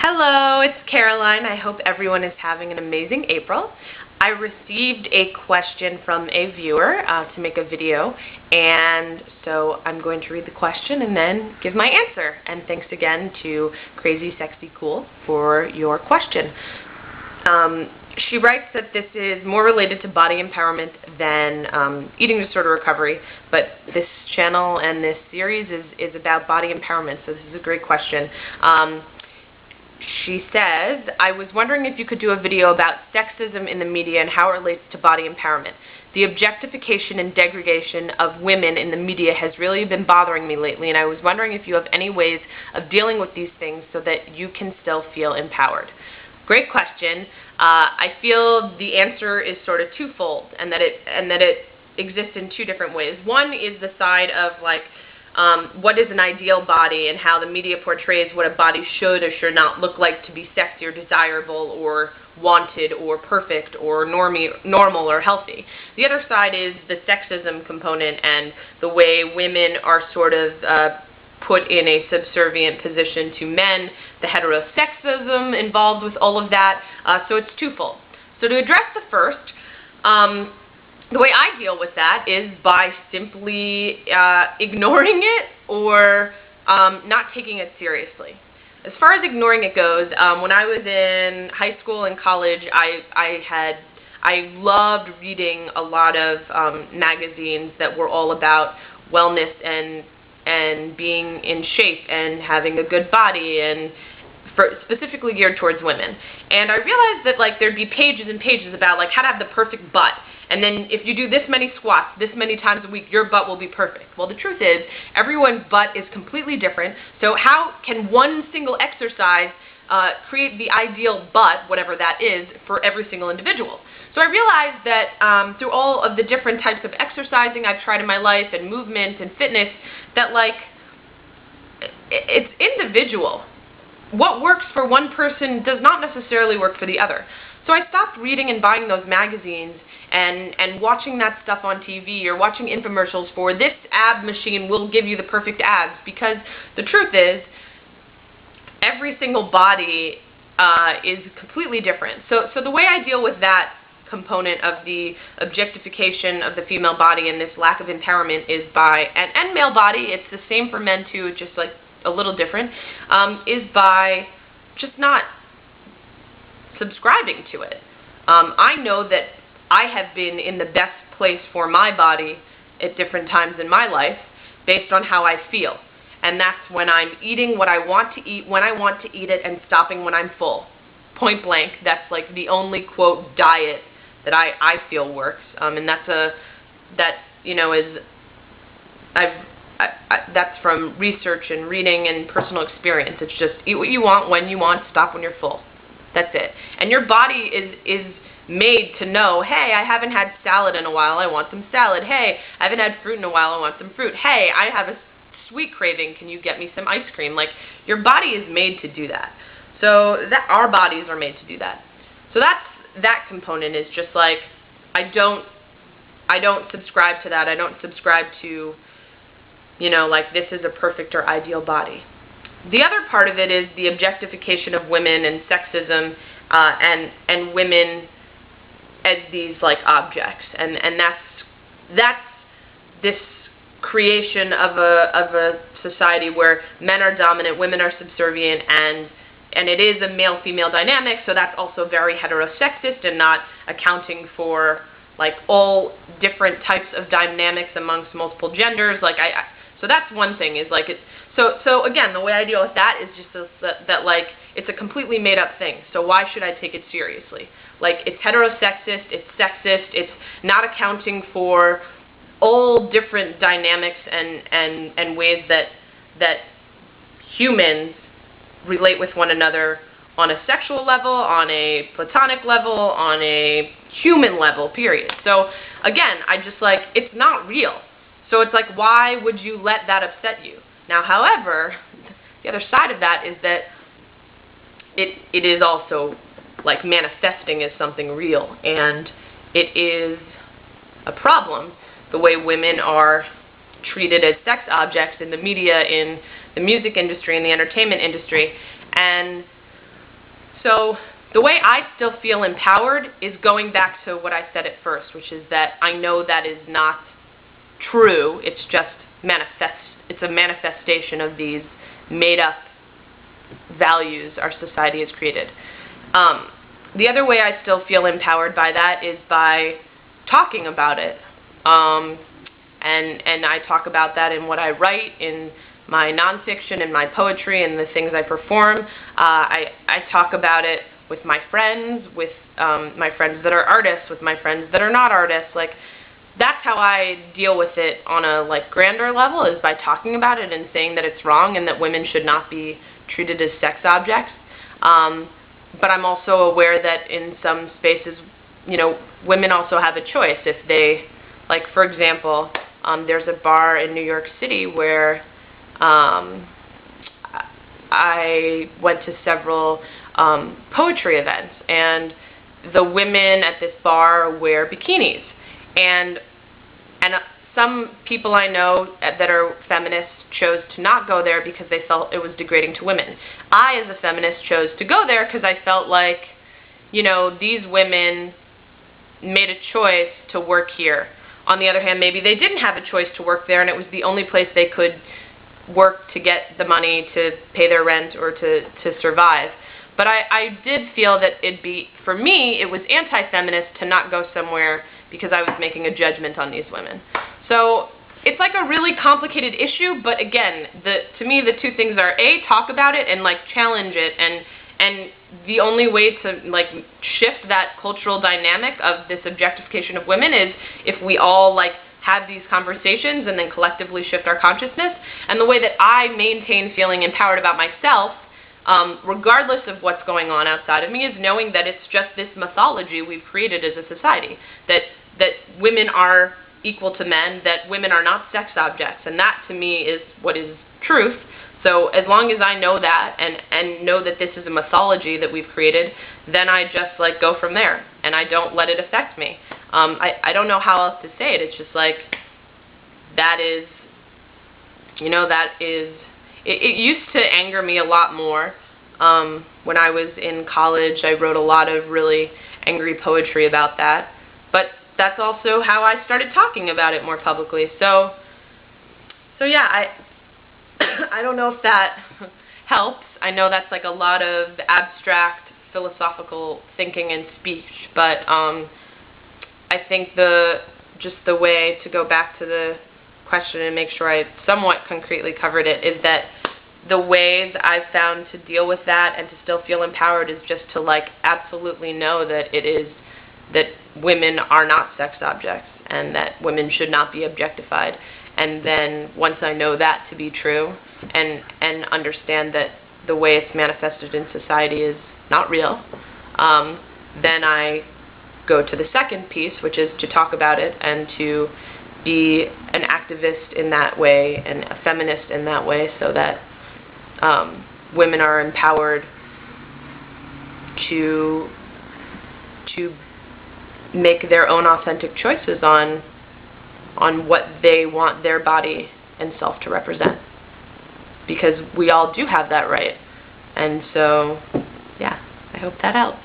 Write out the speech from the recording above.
Hello, it's Caroline. I hope everyone is having an amazing April. I received a question from a viewer to make a video, and so I'm going to read the question and then give my answer. And thanks again to Crazy Sexy Cool for your question. She writes that this is more related to body empowerment than eating disorder recovery, but this channel and this series is about body empowerment, so this is a great question. She says, I was wondering if you could do a video about sexism in the media and how it relates to body empowerment. The objectification and degradation of women in the media has really been bothering me lately, and I was wondering if you have any ways of dealing with these things so that you can still feel empowered. Great question. I feel the answer is sort of twofold, and that it exists in two different ways. One is the side of like what is an ideal body and how the media portrays what a body should or should not look like to be sexy or desirable or wanted or perfect or normal or healthy. The other side is the sexism component and the way women are sort of put in a subservient position to men, the heterosexism involved with all of that, so it's twofold. So to address the first, the way I deal with that is by simply ignoring it or not taking it seriously. As far as ignoring it goes, when I was in high school and college, I loved reading a lot of magazines that were all about wellness and being in shape and having a good body, and specifically geared towards women. And I realized that like there'd be pages and pages about like how to have the perfect butt, and then if you do this many squats this many times a week, your butt will be perfect. Well, the truth is everyone's butt is completely different, so how can one single exercise create the ideal butt, whatever that is, for every single individual? So I realized that through all of the different types of exercising I've tried in my life and movement and fitness, that like it's individual. What works for one person does not necessarily work for the other. So I stopped reading and buying those magazines and watching that stuff on TV or watching infomercials for this ab machine will give you the perfect abs, because the truth is every single body is completely different. So the way I deal with that component of the objectification of the female body and this lack of empowerment is by, and male body, it's the same for men too, just like a little different, is by just not subscribing to it. I know that I have been in the best place for my body at different times in my life based on how I feel. And that's when I'm eating what I want to eat, when I want to eat it, and stopping when I'm full. Point blank, that's like the only, quote, diet that I feel works. And that's that's from research and reading and personal experience. It's just eat what you want, when you want, stop when you're full. That's it. And your body is made to know, hey, I haven't had salad in a while, I want some salad. Hey, I haven't had fruit in a while, I want some fruit. Hey, I have a sweet craving, can you get me some ice cream? Like, your body is made to do that. So that our bodies are made to do that. So that component is just like, I don't subscribe to that. I don't subscribe to, like this is a perfect or ideal body. The other part of it is the objectification of women and sexism and women as these like objects, and that's this creation of a society where men are dominant, women are subservient, and it is a male-female dynamic, so that's also very heterosexist and not accounting for like all different types of dynamics amongst multiple genders. Like so that's one thing, is like so again, the way I deal with that is just that like it's a completely made up thing. So why should I take it seriously? Like, it's heterosexist, it's sexist, it's not accounting for all different dynamics and ways that humans relate with one another on a sexual level, on a platonic level, on a human level, period. So again, I just like, it's not real. So it's like, why would you let that upset you? Now, however, the other side of that is that it is also like manifesting as something real, and it is a problem the way women are treated as sex objects in the media, in the music industry, in the entertainment industry. And So the way I still feel empowered is going back to what I said at first, which is that I know that is not true. It's just it's a manifestation of these made-up values our society has created. The other way I still feel empowered by that is by talking about it. And I talk about that in what I write, in my nonfiction, in my poetry, and the things I perform. I talk about it with my friends, with my friends that are artists, with my friends that are not artists. Like, that's how I deal with it on a grander level, is by talking about it and saying that it's wrong and that women should not be treated as sex objects. But I'm also aware that in some spaces, women also have a choice. If they, for example, there's a bar in New York City where I went to several poetry events, and the women at this bar wear bikinis. And some people I know that are feminists chose to not go there because they felt it was degrading to women. I, as a feminist, chose to go there because I felt like, these women made a choice to work here. On the other hand, maybe they didn't have a choice to work there, and it was the only place they could work to get the money to pay their rent or to survive. But I did feel that for me, it was anti-feminist to not go somewhere because I was making a judgment on these women. So it's a really complicated issue, but again, to me the two things are, A, talk about it and challenge it, and the only way to shift that cultural dynamic of this objectification of women is if we all have these conversations and then collectively shift our consciousness. And the way that I maintain feeling empowered about myself, regardless of what's going on outside of me, is knowing that it's just this mythology we've created as a society, that women are equal to men, that women are not sex objects, and that to me is what is truth. So as long as I know that and know that this is a mythology that we've created, then I just go from there, and I don't let it affect me. I don't know how else to say it. It's just that is, it used to anger me a lot more. When I was in college, I wrote a lot of really angry poetry about that. But that's also how I started talking about it more publicly. So yeah, I don't know if that helps. I know that's a lot of abstract philosophical thinking and speech, but I think just the way to go back to the question and make sure I somewhat concretely covered it is that the ways I've found to deal with that and to still feel empowered is just to absolutely know that that women are not sex objects and that women should not be objectified. And then once I know that to be true and understand that the way it's manifested in society is not real, then I go to the second piece, which is to talk about it and to be an activist in that way and a feminist in that way, so that women are empowered to make their own authentic choices on what they want their body and self to represent, because we all do have that right. And so, yeah, I hope that helps.